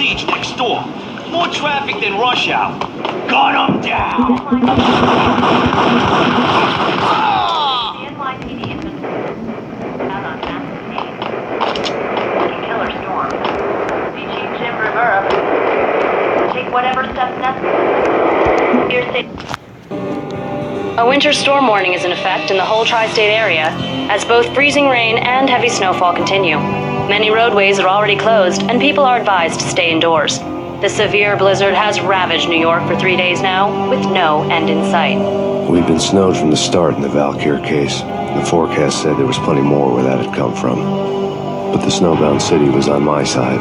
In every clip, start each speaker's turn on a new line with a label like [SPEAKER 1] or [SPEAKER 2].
[SPEAKER 1] siege next door. More traffic than rush hour. Gun 'em down!
[SPEAKER 2] The NYPD has been out on massive Payne. Killer storm. See Chief Jim Rivera. Take whatever steps necessary. Here's the...
[SPEAKER 3] A winter storm warning is in effect in the whole tri-state area, as both freezing rain and heavy snowfall continue. Many roadways are already closed, and people are advised to stay indoors. The severe blizzard has ravaged New York for 3 days now, with no end in sight.
[SPEAKER 4] We've been snowed from the start in the Valkyr case. The forecast said there was plenty more where that had come from. But the snowbound city was on my side.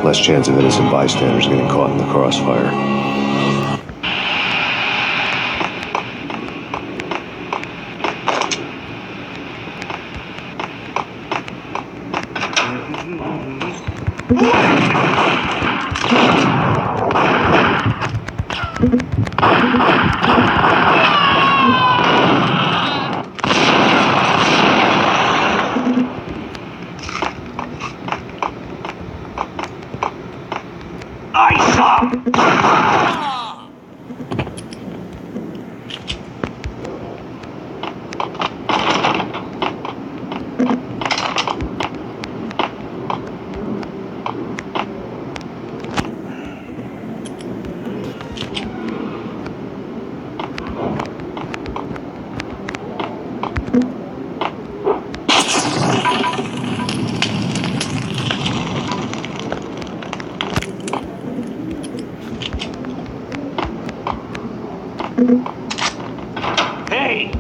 [SPEAKER 4] Less chance of innocent bystanders getting caught in the crossfire.
[SPEAKER 1] Ice up! Hey!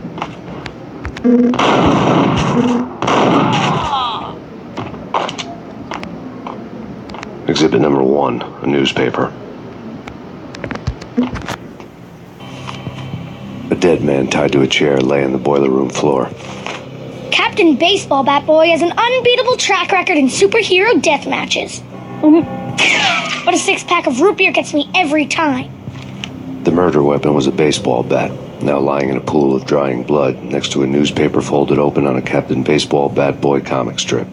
[SPEAKER 4] Exhibit number 1, a newspaper. A dead man tied to a chair lay on the boiler room floor.
[SPEAKER 5] Captain Baseball Bat Boy has an unbeatable track record in superhero death matches. But a 6-pack of root beer gets me every time.
[SPEAKER 4] The murder weapon was a baseball bat, now lying in a pool of drying blood next to a newspaper folded open on a Captain Baseball Bat Boy comic strip.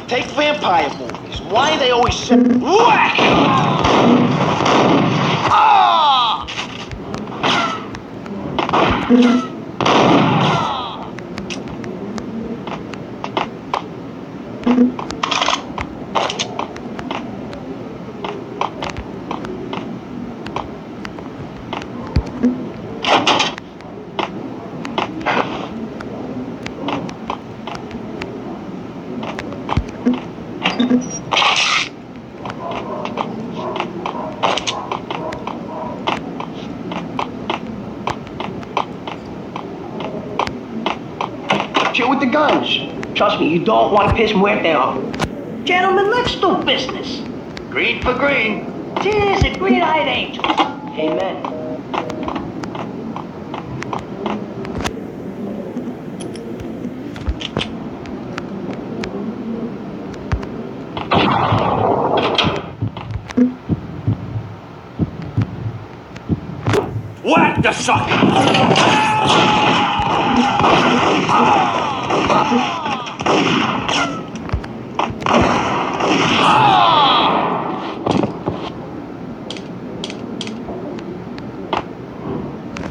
[SPEAKER 1] Take vampire movies. Why are they always whack? Ah! Chill with the guns. Trust me, you don't want to piss Muerte off. Gentlemen, let's do business. Green for green. Tis a green-eyed angel. Amen. Whack the sucker!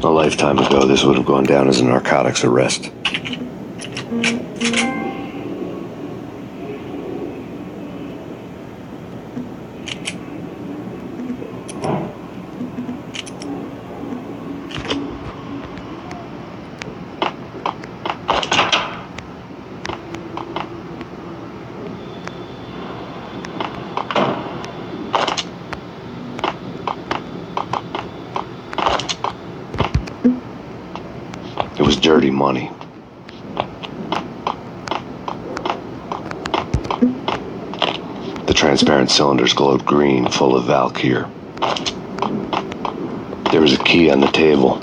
[SPEAKER 4] A lifetime ago, this would have gone down as a narcotics arrest. It was dirty money. The transparent cylinders glowed green, full of Valkyr. There was a key on the table.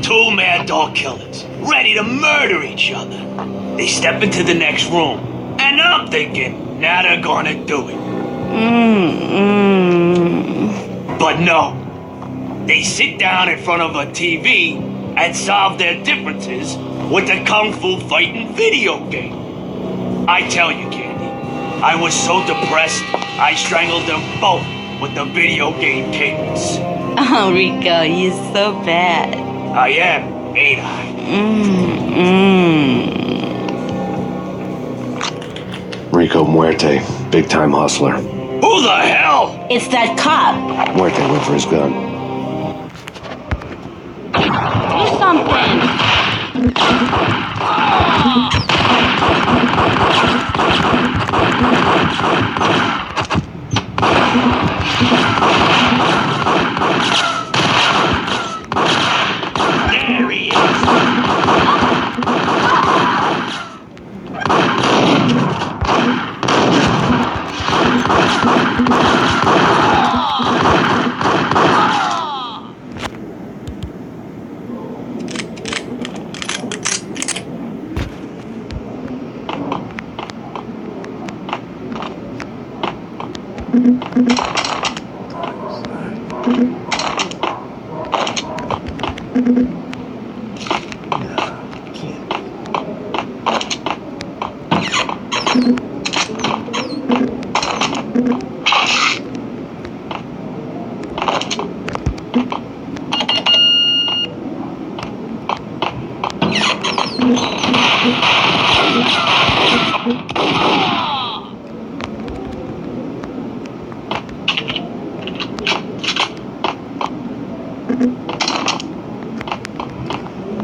[SPEAKER 1] Two mad dog killers, ready to murder each other. They step into the next room, and I'm thinking, now they're gonna do it. But no. They sit down in front of a TV and solve their differences with a kung fu fighting video game. I tell you, Candy, I was so depressed, I strangled them both with the video game cadence.
[SPEAKER 6] Oh, Rico, you're so bad.
[SPEAKER 1] I am, ain't I?
[SPEAKER 4] Rico Muerte, big-time hustler.
[SPEAKER 1] Who the hell?
[SPEAKER 6] It's that cop.
[SPEAKER 4] Muerte went for his gun.
[SPEAKER 6] Do something.
[SPEAKER 1] There he is.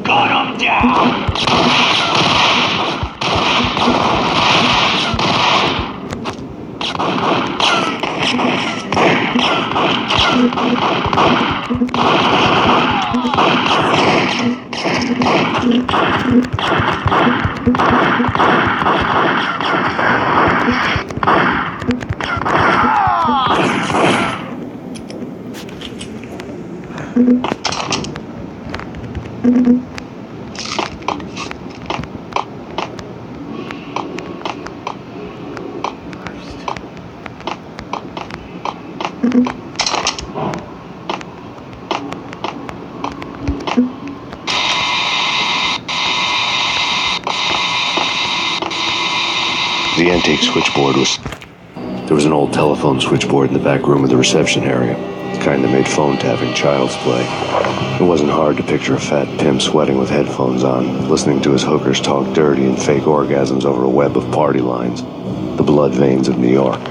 [SPEAKER 1] Got him down.
[SPEAKER 4] The antique switchboard was... There was an old telephone switchboard in the back room of the reception area. The kind that made phone tapping child's play. It wasn't hard to picture a fat pimp sweating with headphones on, listening to his hookers talk dirty and fake orgasms over a web of party lines. The blood veins of New York.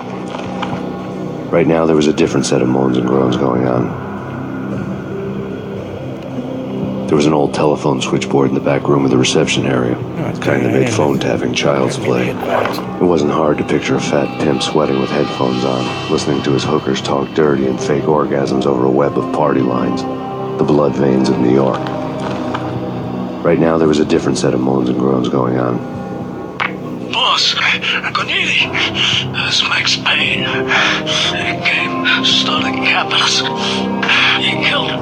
[SPEAKER 4] Right now, there was a different set of moans and groans going on. There was an old telephone switchboard in the back room of the reception area. The kind that made phone tapping child's play. It wasn't hard to picture a fat pimp sweating with headphones on, listening to his hookers talk dirty and fake orgasms over a web of party lines. The blood veins of New York. Right now, there was a different set of moans and groans going on.
[SPEAKER 7] Boss, Cornelia, it's Max Payne. He came, started capping us. He killed him.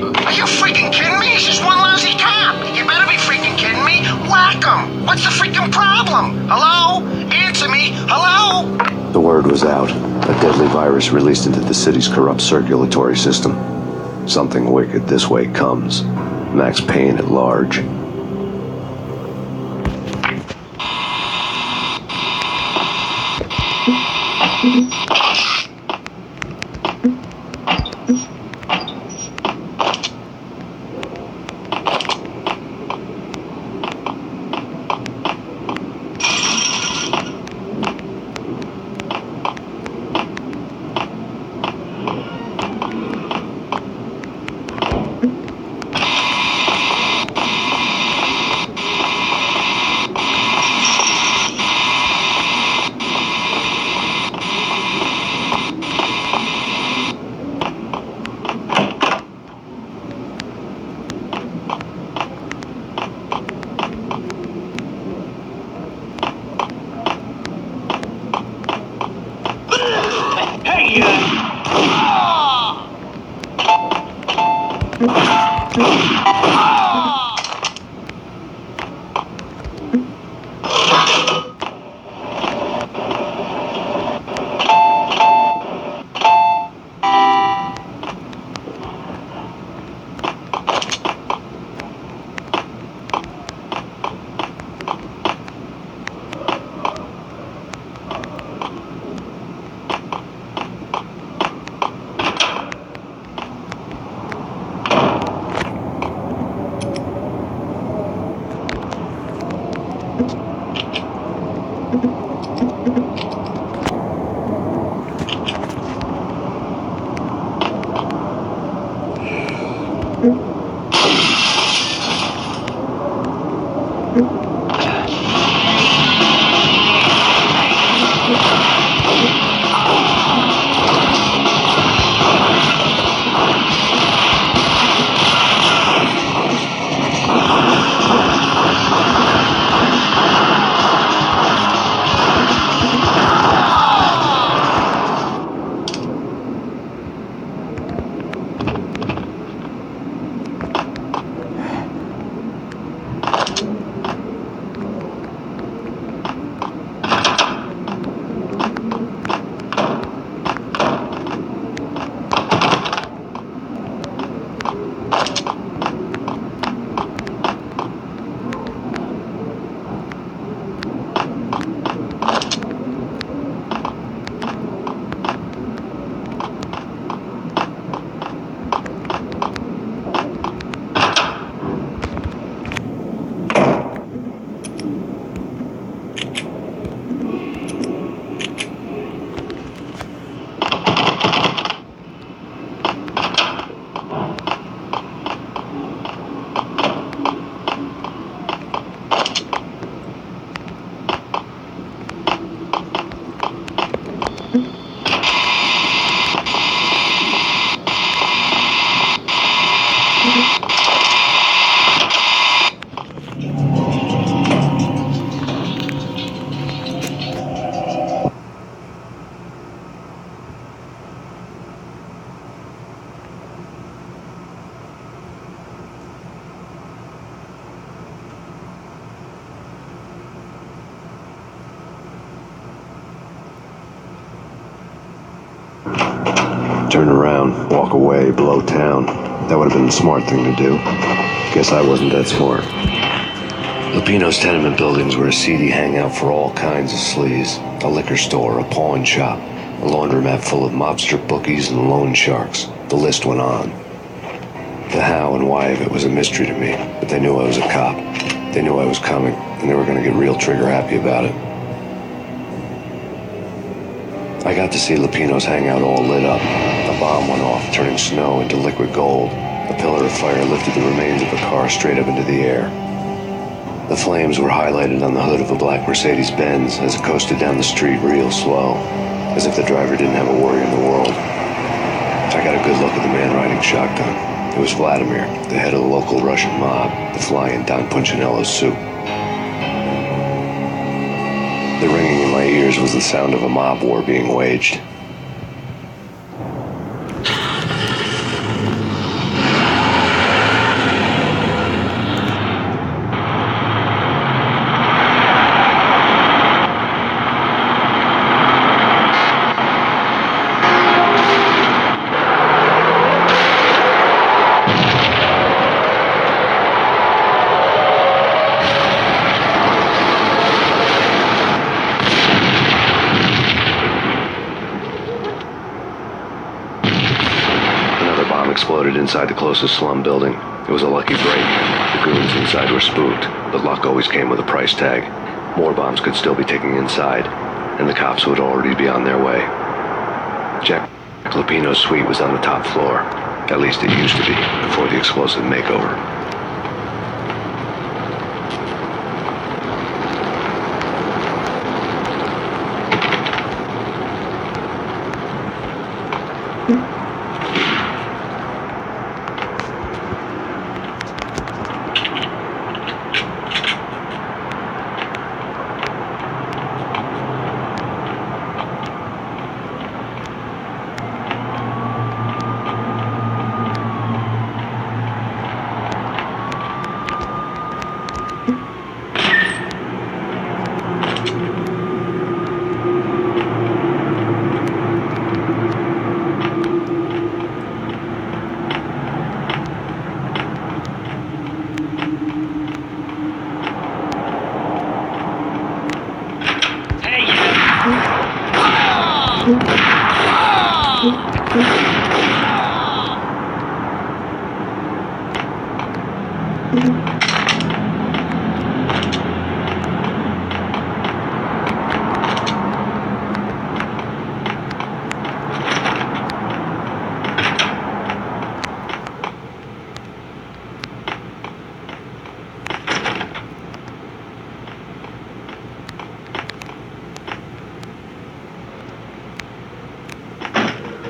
[SPEAKER 8] Are you freaking kidding me? He's just one lousy cop. You better be freaking kidding me. Whack him. What's the freaking problem? Hello? Answer me. Hello?
[SPEAKER 4] The word was out. A deadly virus released into the city's corrupt circulatory system. Something wicked this way comes. Max Payne at large. Turn around, walk away, blow town. That would have been the smart thing to do. Guess I wasn't that smart. Lupino's tenement buildings were a seedy hangout for all kinds of sleaze. A liquor store, a pawn shop, a laundromat full of mobster bookies and loan sharks. The list went on. The how and why of it was a mystery to me, but they knew I was a cop. They knew I was coming, and they were going to get real trigger happy about it. I got to see Lupino's hangout all lit up. A bomb went off, turning snow into liquid gold. A pillar of fire lifted the remains of a car straight up into the air. The flames were highlighted on the hood of a black Mercedes-Benz as it coasted down the street real slow, as if the driver didn't have a worry in the world. I got a good look at the man riding shotgun. It was Vladimir, the head of the local Russian mob, the fly in Don Punchinello's soup. The ringing in my ears was the sound of a mob war being waged. exploded inside the closest slum building. It was a lucky break. The goons inside were spooked, but luck always came with a price tag. More bombs could still be ticking inside, and the cops would already be on their way. Jack Lupino's suite was on the top floor. At least it used to be, before the explosive makeover.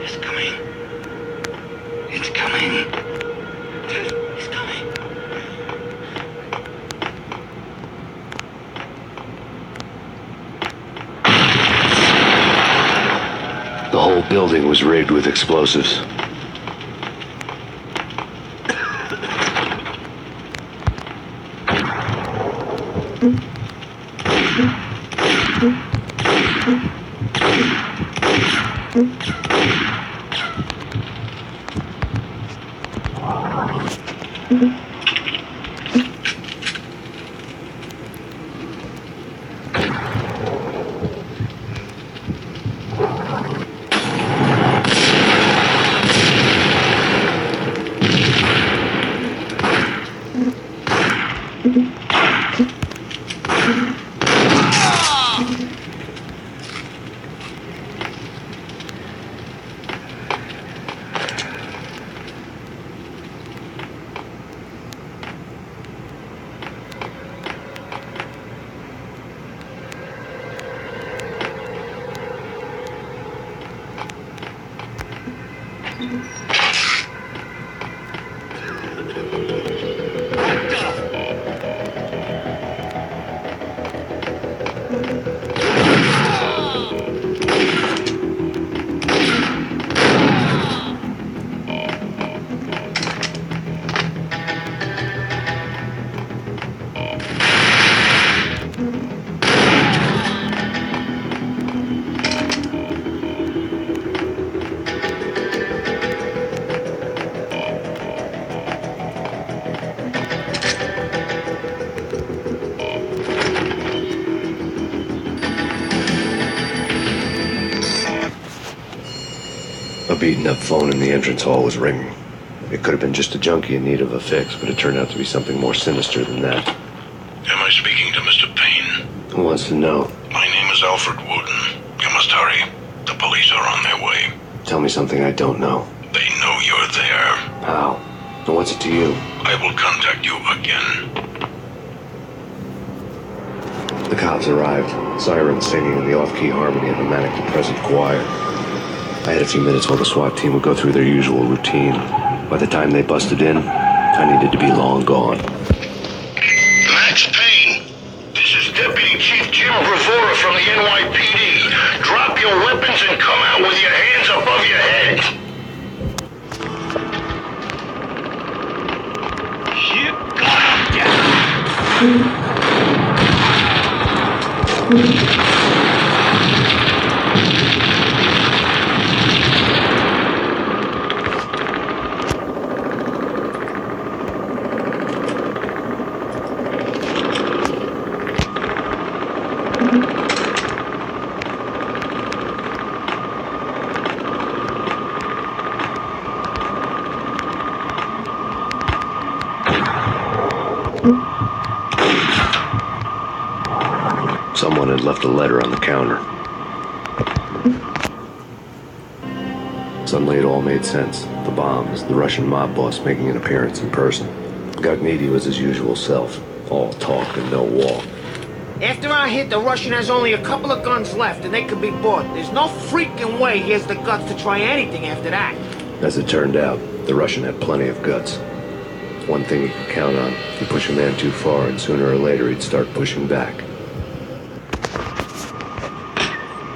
[SPEAKER 8] It's coming. It's coming. It's coming.
[SPEAKER 4] The whole building was rigged with explosives. A beaten-up phone in the entrance hall was ringing. It could have been just a junkie in need of a fix, but it turned out to be something more sinister than that.
[SPEAKER 7] Am I speaking to Mr. Payne?
[SPEAKER 4] Who wants to know?
[SPEAKER 7] My name is Alfred Wooden. You must hurry. The police are on their way.
[SPEAKER 4] Tell me something I don't know.
[SPEAKER 7] They know you're there.
[SPEAKER 4] How? And what's it to you?
[SPEAKER 7] I will contact you again.
[SPEAKER 4] The cops arrived, sirens singing in the off-key harmony of a manic depressive choir. I had a few minutes while the SWAT team would go through their usual routine. By the time they busted in, I needed to be long gone.
[SPEAKER 8] Max Payne, this is Deputy Chief Jim Rivera from the NYPD. Drop your weapons and come out with your hands above your head. You got him.
[SPEAKER 4] Someone had left a letter on the counter. Suddenly it all made sense. The bombs, the Russian mob boss making an appearance in person. Gognitti was his usual self, all talk and no walk.
[SPEAKER 9] After our hit, the Russian has only a couple of guns left, and they can be bought. There's no freaking way he has the guts to try anything after that.
[SPEAKER 4] As it turned out, the Russian had plenty of guts. One thing he could count on, you push a man too far and sooner or later he'd start pushing back.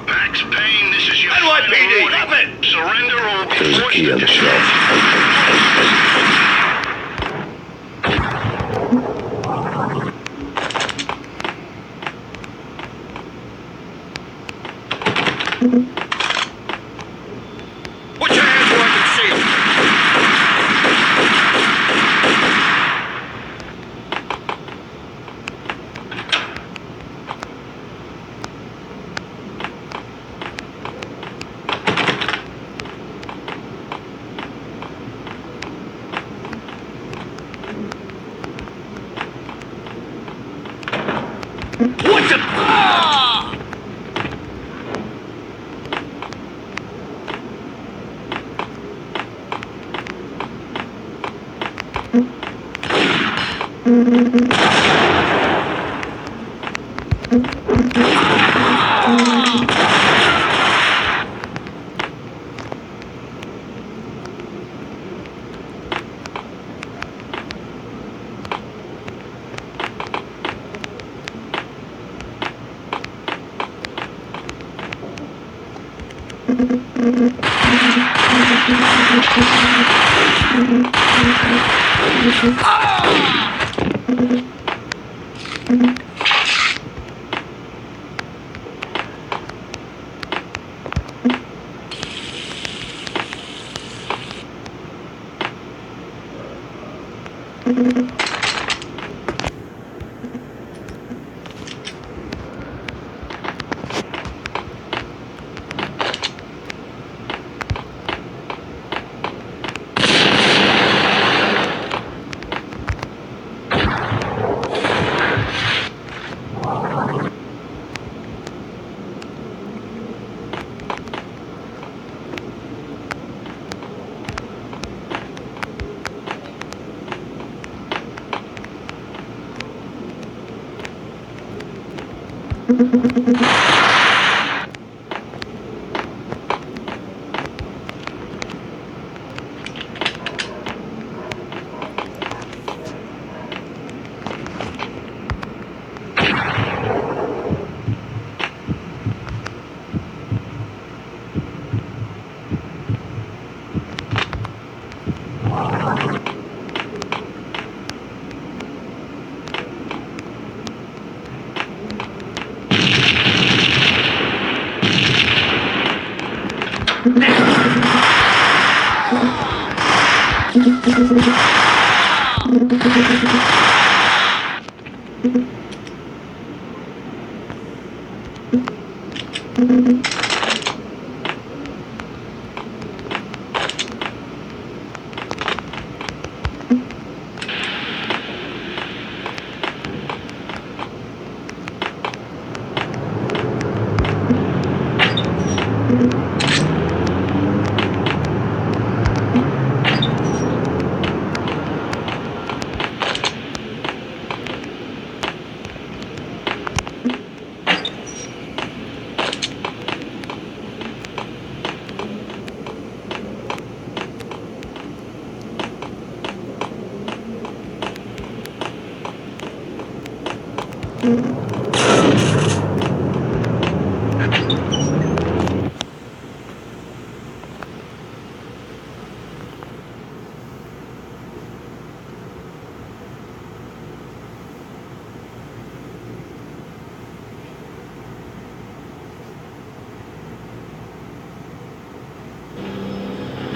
[SPEAKER 8] Max Payne, this is your
[SPEAKER 7] NYPD,
[SPEAKER 8] final
[SPEAKER 7] stop
[SPEAKER 8] warning.
[SPEAKER 7] it!
[SPEAKER 8] Surrender or be
[SPEAKER 4] There's a
[SPEAKER 8] forced
[SPEAKER 4] key
[SPEAKER 8] to
[SPEAKER 4] on the
[SPEAKER 8] dismiss.
[SPEAKER 4] shelf.
[SPEAKER 7] Put your hands where I can see them. What the? Ah!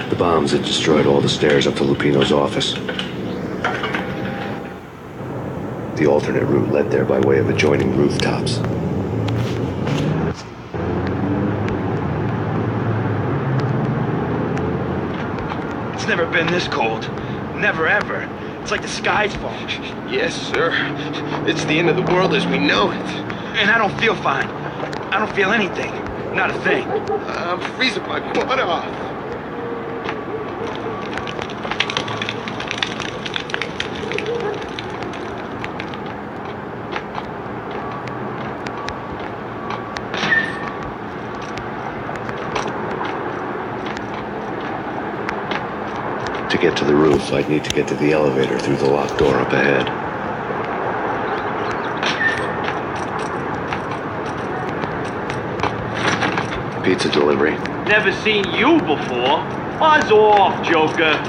[SPEAKER 4] The bombs had destroyed all the stairs up to Lupino's office. The alternate route led there by way of adjoining rooftops.
[SPEAKER 10] It's never been this cold. Never ever. It's like the sky's falling.
[SPEAKER 11] Yes, sir. It's the end of the world as we know it.
[SPEAKER 10] And I don't feel fine. I don't feel anything. Not a thing.
[SPEAKER 11] I'm freezing my butt off.
[SPEAKER 4] To get to the roof, I'd need to get to the elevator through the locked door up ahead. Pizza delivery.
[SPEAKER 12] Never seen you before. Buzz off, Joker.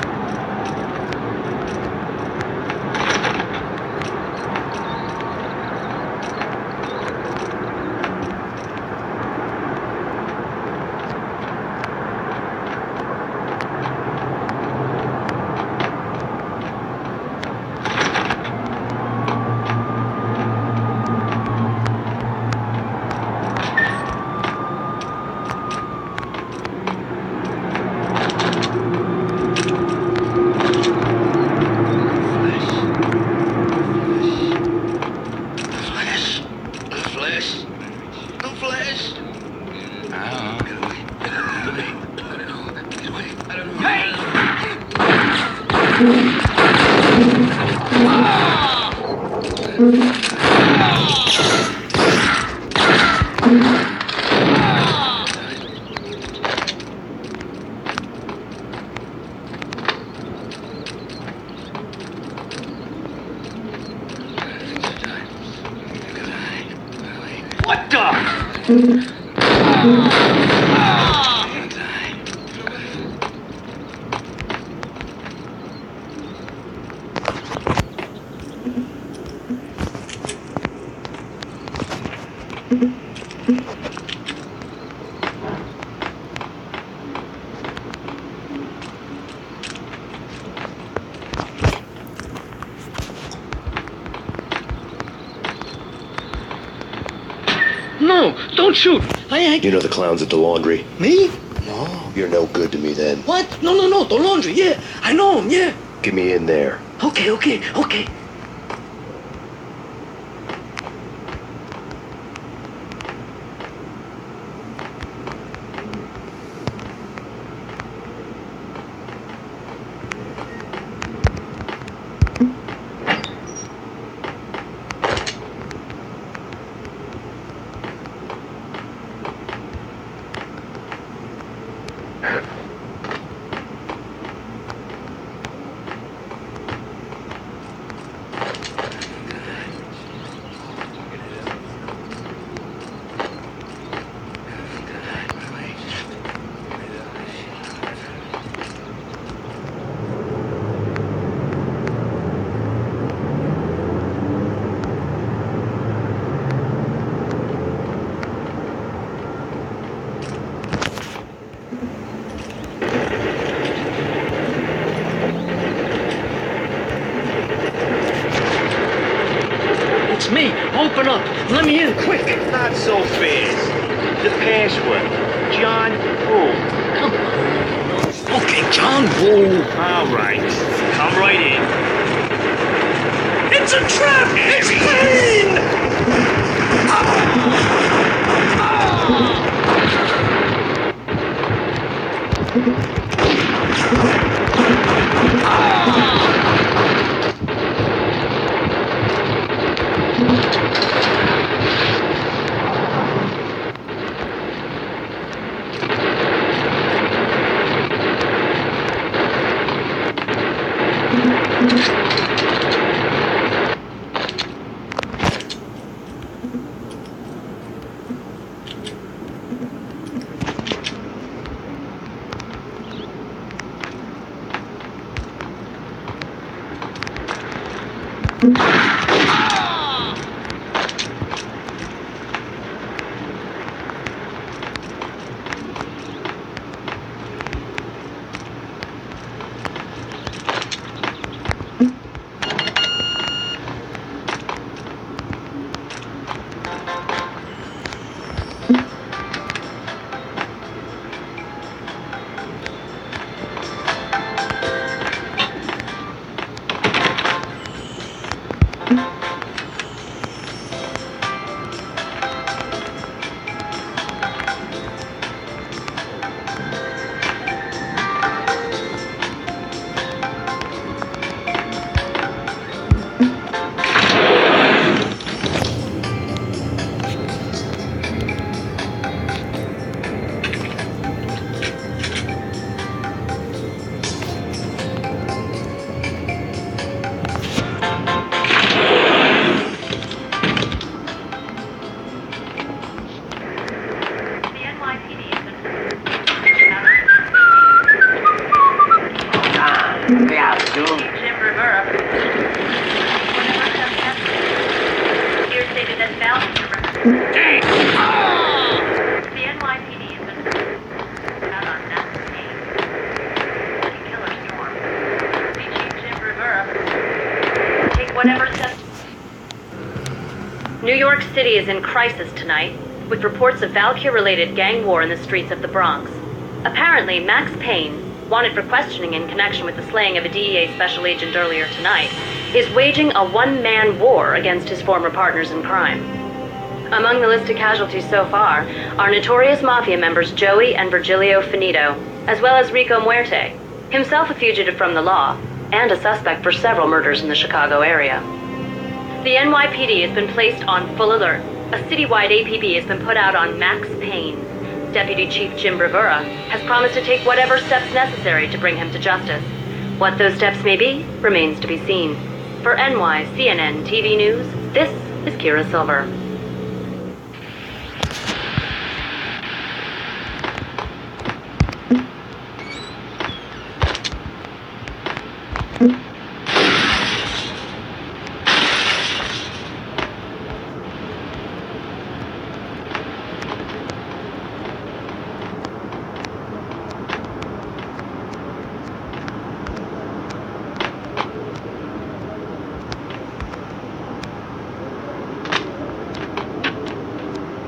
[SPEAKER 12] What the?
[SPEAKER 11] No, don't shoot.
[SPEAKER 4] You know the clowns at the laundry?
[SPEAKER 11] Me? No.
[SPEAKER 4] You're no good to me then.
[SPEAKER 11] What? No, the laundry, yeah. I know him, yeah.
[SPEAKER 4] Get me in there.
[SPEAKER 11] Okay. It's me. Open up. Let me in, quick.
[SPEAKER 12] Not so fast. The password. John Woo.
[SPEAKER 11] Come on. Okay, John Woo.
[SPEAKER 12] All right. Come right in.
[SPEAKER 11] It's a trap! It's Payne!
[SPEAKER 1] Yeah, dude.
[SPEAKER 2] Jim Rivera. Here stated that Valkyrie. The NYPD has been out on Max Payne. Killer Storm. Chief Jim Rivera. Take whatever steps.
[SPEAKER 3] New York City is in crisis tonight, with reports of Valkyrie-related gang war in the streets of the Bronx. Apparently, Max Payne, wanted for questioning in connection with the slaying of a DEA special agent earlier tonight, is waging a one-man war against his former partners in crime. Among the listed casualties so far are notorious mafia members Joey and Virgilio Finito, as well as Rico Muerte, himself a fugitive from the law, and a suspect for several murders in the Chicago area. The NYPD has been placed on full alert. A citywide APB has been put out on Max Payne. Deputy Chief Jim Rivera has promised to take whatever steps necessary to bring him to justice. What those steps may be remains to be seen. For NYCNN TV News, this is Kira Silver.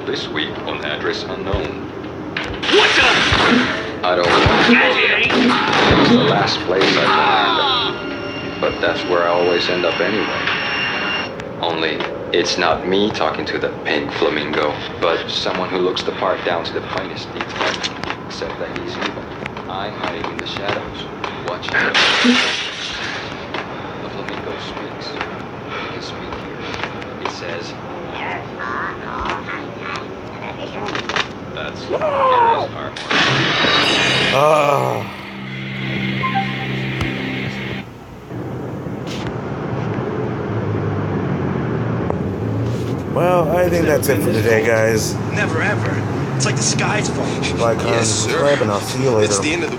[SPEAKER 13] This week on address unknown.
[SPEAKER 12] What the?
[SPEAKER 13] I don't know. It's the last place I find. But that's where I always end up anyway. Only, it's not me talking to the pink flamingo, but someone who looks the part down to the finest detail. Except that he's evil. I'm hiding in the shadows, watching him. The flamingo speaks. He can speak here. It says, that's Kira's artwork.
[SPEAKER 14] Well, I think that's it for today, guys.
[SPEAKER 15] Never ever. It's like the sky's falling.
[SPEAKER 14] Like, subscribe, and I'll see you later.
[SPEAKER 15] It's the end of the